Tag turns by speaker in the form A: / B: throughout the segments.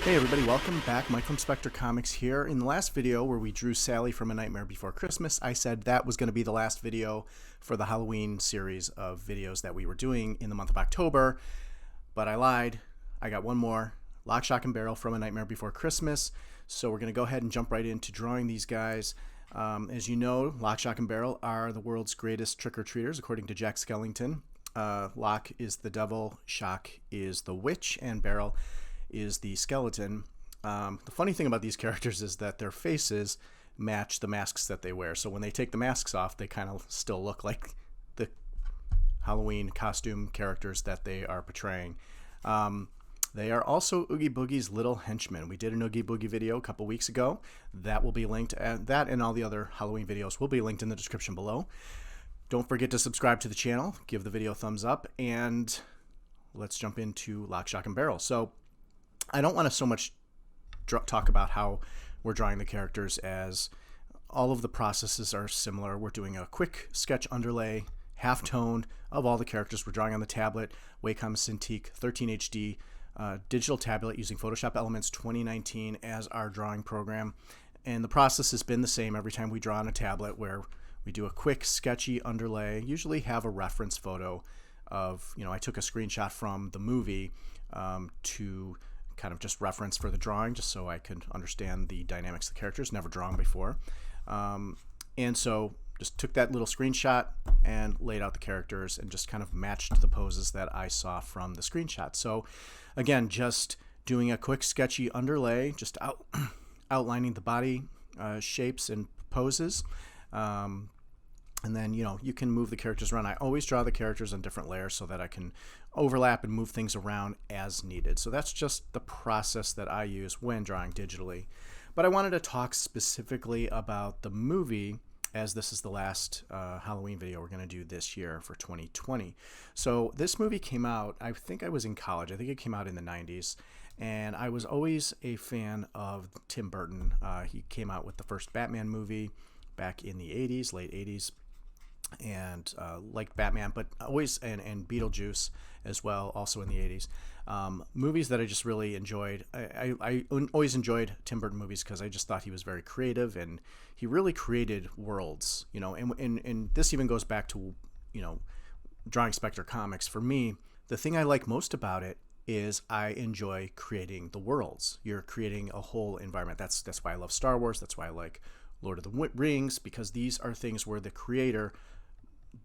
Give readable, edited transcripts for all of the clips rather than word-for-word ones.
A: Hey everybody, welcome back. Mike from Spectre Comics here. In the last video where we drew Sally from A Nightmare Before Christmas, I said that was going to be the last video for the Halloween series of videos that we were doing in the month of October, but I lied. I got one more, Lock, Shock, and Barrel from A Nightmare Before Christmas. So we're going to go ahead and jump right into drawing these guys. As you know, Lock, Shock, and Barrel are the world's greatest trick-or-treaters, according to Jack Skellington. Lock is the devil, Shock is the witch, and Barrel is the skeleton. The funny thing about these characters is that their faces match the masks that they wear. So when they take the masks off, they kind of still look like the Halloween costume characters that they are portraying. They are also Oogie Boogie's little henchmen. We did an Oogie Boogie video a couple weeks ago. That will be linked, that and all the other Halloween videos will be linked in the description below. Don't forget to subscribe to the channel, give the video a thumbs up, and let's jump into Lock, Shock, and Barrel. So I don't want to so much talk about how we're drawing the characters, as all of the processes are similar. We're doing a quick sketch underlay, half-toned, of all the characters. We're drawing on the tablet, Wacom Cintiq 13 HD digital tablet using Photoshop Elements 2019 as our drawing program. And the process has been the same every time we draw on a tablet, where we do a quick sketchy underlay, usually have a reference photo of, I took a screenshot from the movie to kind of just reference for the drawing, just so I could understand the dynamics of the characters, never drawn before. And so just took that little screenshot and laid out the characters and just kind of matched the poses that I saw from the screenshot. So again, just doing a quick sketchy underlay, just outlining the body shapes and poses. And then, you can move the characters around. I always draw the characters on different layers so that I can overlap and move things around as needed. So that's just the process that I use when drawing digitally. But I wanted to talk specifically about the movie, as this is the last Halloween video we're going to do this year for 2020. So this movie came out, I think I was in college. I think it came out in the 90s. And I was always a fan of Tim Burton. He came out with the first Batman movie back in the 80s, late 80s. And liked Batman, but always, and Beetlejuice as well, also in the 80s. Movies that I just really enjoyed. I always enjoyed Tim Burton movies because I just thought he was very creative, and he really created worlds, and this even goes back to, drawing Spectre Comics. For me, the thing I like most about it is I enjoy creating the worlds. You're creating a whole environment. That's why I love Star Wars. That's why I like Lord of the Rings, because these are things where the creator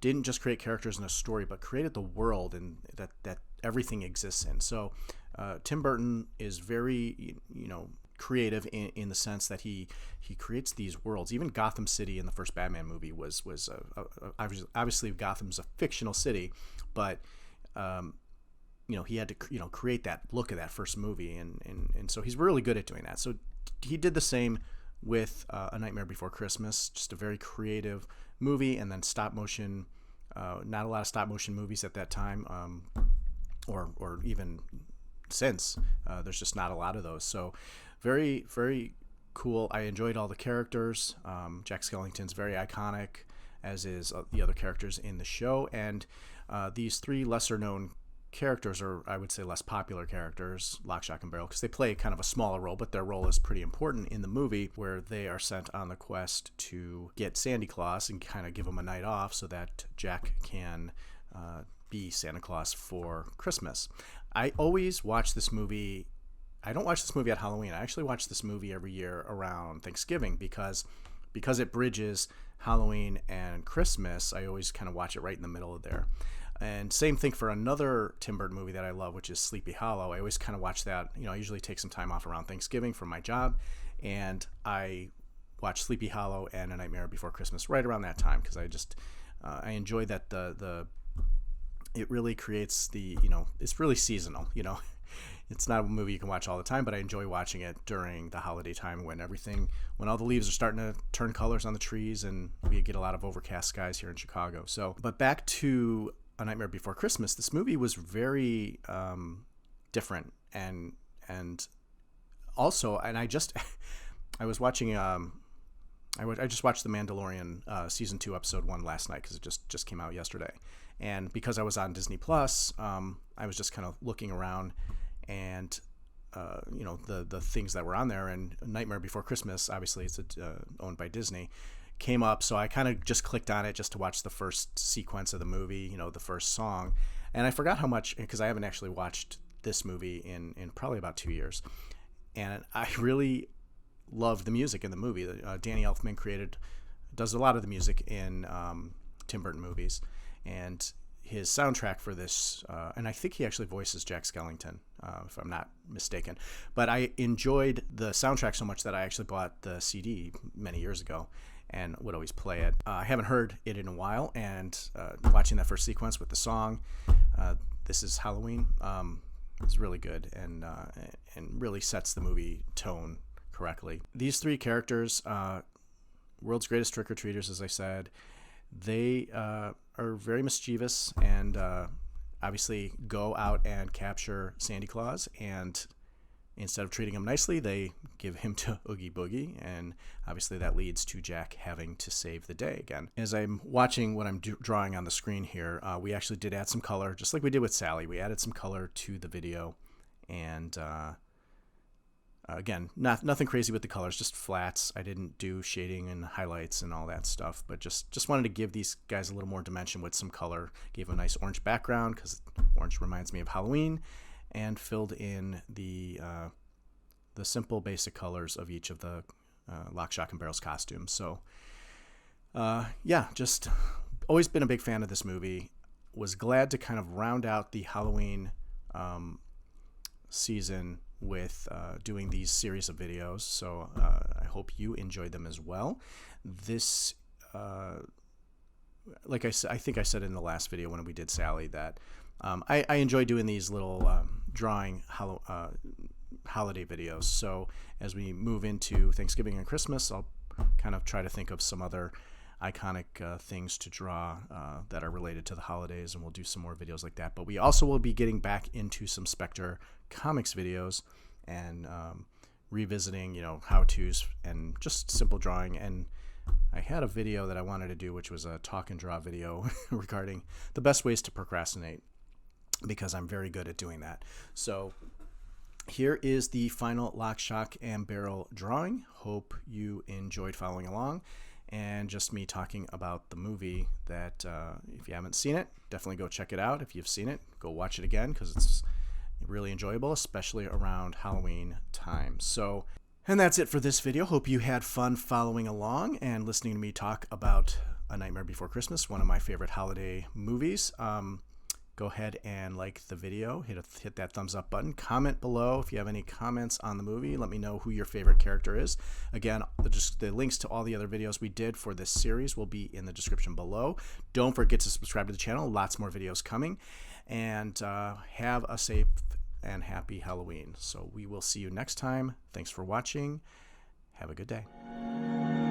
A: didn't just create characters in a story, but created the world and that everything exists in. So Tim Burton is very, creative in the sense that he creates these worlds. Even Gotham City in the first Batman movie was obviously Gotham's a fictional city, but he had to create that look of that first movie, and so he's really good at doing that. So he did the same with A Nightmare Before Christmas, just a very creative movie. And then stop motion, not a lot of stop motion movies at that time, or even since. There's just not a lot of those. So very, very cool. I enjoyed all the characters. Jack Skellington's very iconic, as is the other characters in the show. And these three lesser known characters, or I would say less popular characters, Lock, Shock, and Barrel, because they play kind of a smaller role, but their role is pretty important in the movie, where they are sent on the quest to get Santa Claus and kind of give him a night off so that Jack can be Santa Claus for Christmas. I always watch this movie. I don't watch this movie at Halloween. I actually watch this movie every year around Thanksgiving, because it bridges Halloween and Christmas. I always kind of watch it right in the middle of there. And same thing for another Tim Burton movie that I love, which is Sleepy Hollow. I always kind of watch that. I usually take some time off around Thanksgiving from my job, and I watch Sleepy Hollow and A Nightmare Before Christmas right around that time, because I just I enjoy that it really creates it's really seasonal. It's not a movie you can watch all the time, but I enjoy watching it during the holiday time when all the leaves are starting to turn colors on the trees, and we get a lot of overcast skies here in Chicago. So, but back to A Nightmare Before Christmas, this movie was very different, and also, and I was watching I just watched The Mandalorian season 2 episode 1 last night, because it just came out yesterday, and because I was on Disney Plus, I was just kind of looking around, and you know, the things that were on there. And Nightmare Before Christmas, obviously it's owned by Disney, came up. So I kind of just clicked on it just to watch the first sequence of the movie, you know, the first song. And I forgot how much, because I haven't actually watched this movie in probably about 2 years. And I really love the music in the movie. Danny Elfman does a lot of the music in Tim Burton movies. And his soundtrack for this, and I think he actually voices Jack Skellington, if I'm not mistaken. But I enjoyed the soundtrack so much that I actually bought the CD many years ago and would always play it. I haven't heard it in a while, and watching that first sequence with the song, This Is Halloween, is really good and really sets the movie tone correctly. These three characters, world's greatest trick-or-treaters, as I said, they are very mischievous and obviously go out and capture Sandy Claus, and instead of treating him nicely, they give him to Oogie Boogie, and obviously that leads to Jack having to save the day again. As I'm watching what I'm drawing on the screen here, we actually did add some color, just like we did with Sally. We added some color to the video, and again, nothing crazy with the colors, just flats. I didn't do shading and highlights and all that stuff, but just wanted to give these guys a little more dimension with some color. Gave a nice orange background because orange reminds me of Halloween, and filled in the simple basic colors of each of the Lock, Shock, and Barrel's costumes. So yeah, just always been a big fan of this movie. Was glad to kind of round out the Halloween season with doing these series of videos. So I hope you enjoyed them as well. This, like I think I said in the last video when we did Sally, that I enjoy doing these little drawing holiday videos. So as we move into Thanksgiving and Christmas, I'll kind of try to think of some other iconic things to draw that are related to the holidays, and we'll do some more videos like that. But we also will be getting back into some Spectre Comics videos and revisiting, you know, how-tos and just simple drawing. And I had a video that I wanted to do, which was a talk and draw video regarding the best ways to procrastinate, because I'm very good at doing that. So here is the final Lock, Shock, and Barrel drawing. Hope you enjoyed following along, and just me talking about the movie that if you haven't seen it, definitely go check it out. If you've seen it, go watch it again, because it's really enjoyable, especially around Halloween time. So, and that's it for this video. Hope you had fun following along and listening to me talk about A Nightmare Before Christmas, one of my favorite holiday movies. Go ahead and like the video, hit that thumbs up button, comment below if you have any comments on the movie. Let me know who your favorite character is. Again, just the links to all the other videos we did for this series will be in the description below. Don't forget to subscribe to the channel. Lots more videos coming. And have a safe and happy Halloween. So we will see you next time. Thanks for watching. Have a good day.